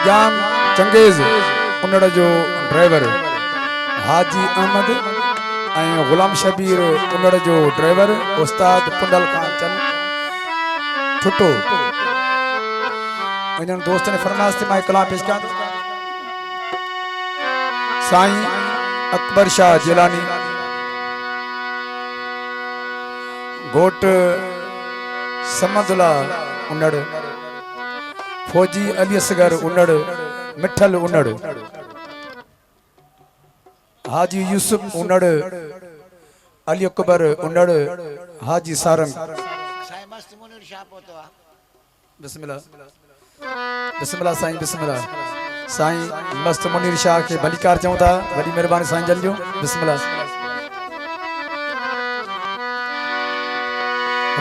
जाम Genghis उन्हड़ जो driver हाजी अहमद ऐं गुलाम शबीर उन्हड़ जो ड्राइवर उस्ताद पुंडल खान चंद ठुटो इन्हनि दोस्त ने फरमाइश थी मां कलाम पेश कयां साईं अकबर शाह जिलानी घोट समदुल्ला उन्हड़ फौजी अली असगर उन्हड़ मिठल उन्हड़ हाजी यूसुफ उन्हड़ अली अकबर उन्हड़ हाजी सारंग बिस्मिल्लाह बिस्मिल्लाह साईं बिस्मिल्लाह साईं मस्त मुनीर शाह के भलीकार चऊं था वॾी महिरबानी साईं जन जो बिस्मिल्लाह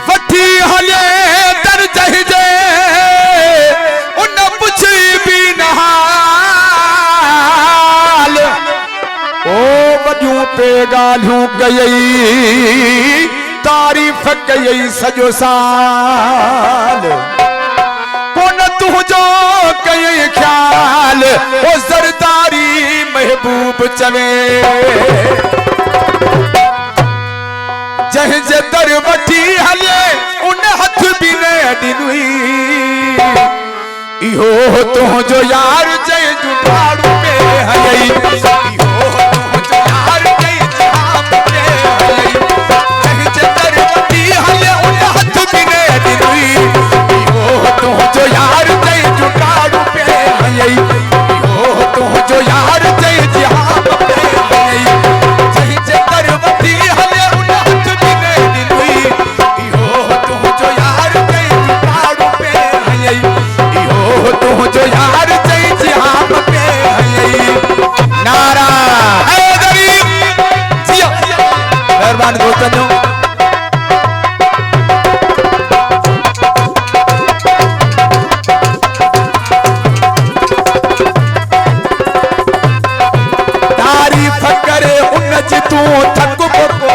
वठी हले दर जहिजे उन पुछी भी नहाल ओ वॾियूं पे ॻाल्हियूं कयई तारीफ़ कयई सॼो साल कोन तुंहिंजो कयई ख्याल ओ ज़रदारी महबूब चवे जंहिंजे दर वठी हले उन हथ बि न ॾिनुई इहो तुंहिंजो यार जंहिंजो ठाड़ू पे हलई इहो तुंहिंजो यार जंहिंजे आप पे हलई जंहिंजे दर वठी हले उन हथ बि न ॾिनुई इहो तुंहिंजो यार जंहिंजो ठाड़ू पे हलई इहो तुंहिंजो यार जंहिंजे आप पे हलई जंहिंजे दर वठी हले उन हथ बि न ॾिनुई इहो तुंहिंजो यार जंहिंजे ठाड़ू पे हलई इहो तुंहिंजो यार जंहिंजे आप पे हलई नारा हैदरी जिया मेहरबानी दोस्तों तारीफ़ करे उन जी तूं थक पको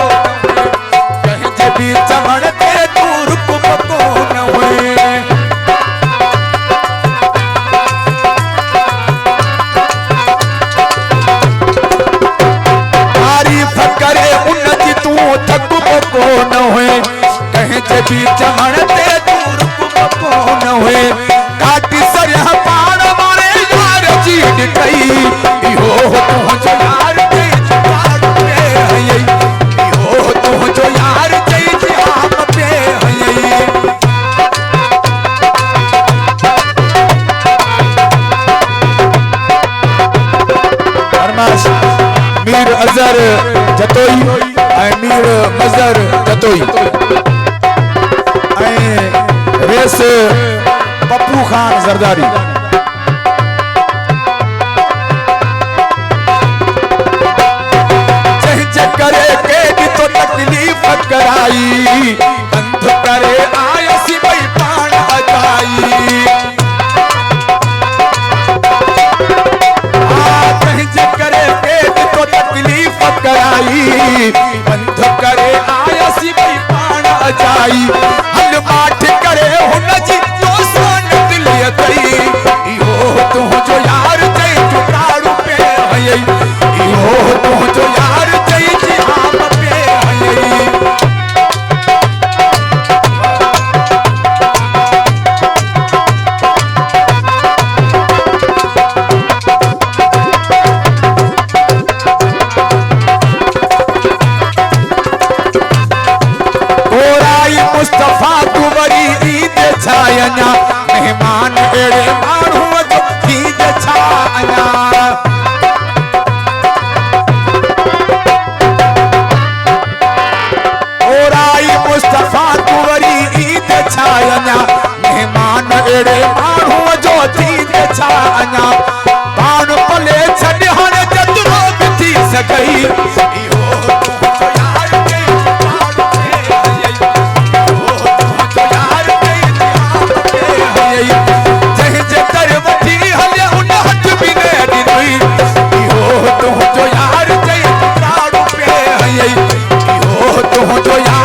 कंहिंजे बि चवण ते तूं रुक पको न हुए तारीफ़ करे उन जी तूं थक पको न हुए कंहिंजे बि चवण ते तूं रुक पको न हुए काटी सरिया पाण वारे यार जी ॾिठई इहो तुंहिंजो यार जंहिंजे ठाड़ू पे हलई इहो तुंहिंजो यार जंहिंजे आप पे हलई फरमाइश मीर अजहर जतोई ऐं मीर मजहर जतोई ऐं रेस पप्पू खान जरदारी जंहिंजे करे केॾी तो तकलीफ़ कराई बंध करे आयसी भई पाण अजाई जंहिंजे करे केॾी तो तकलीफ़ कराई बंध करे आयसी भई पाण अजाई हल माठ करे हुन जी दोस्तान दिल अथई इहो तुंहिंजो यार जंहिंजो ठाड़ू पे हलई इहो तुंहिंजो यार जंहिंजे आप पे हलई ओराई मुस्तफा तू वरी ईद छा अञा मेहमान अहिड़े माण्हूअ जो ईद छा अञा ओराई मुस्तफा तू वरी ईद छा अञा मेहमान अहिड़े माण्हूअ जो ईद छा अञा पाण पले छॾ हाणे जेतिरो बि थी सघई इहो तुंहिंजो यार जंहिंजे ठाड़ू पे हलई इहो तुंहिंजो यार जंहिंजे आप पे हलई जंहिंजे दर वठी हले उन हथ बि न ॾिनुई इहो तुंहिंजो यार जंहिंजे ठाड़ू पे हलई इहो तुंहिंजो यार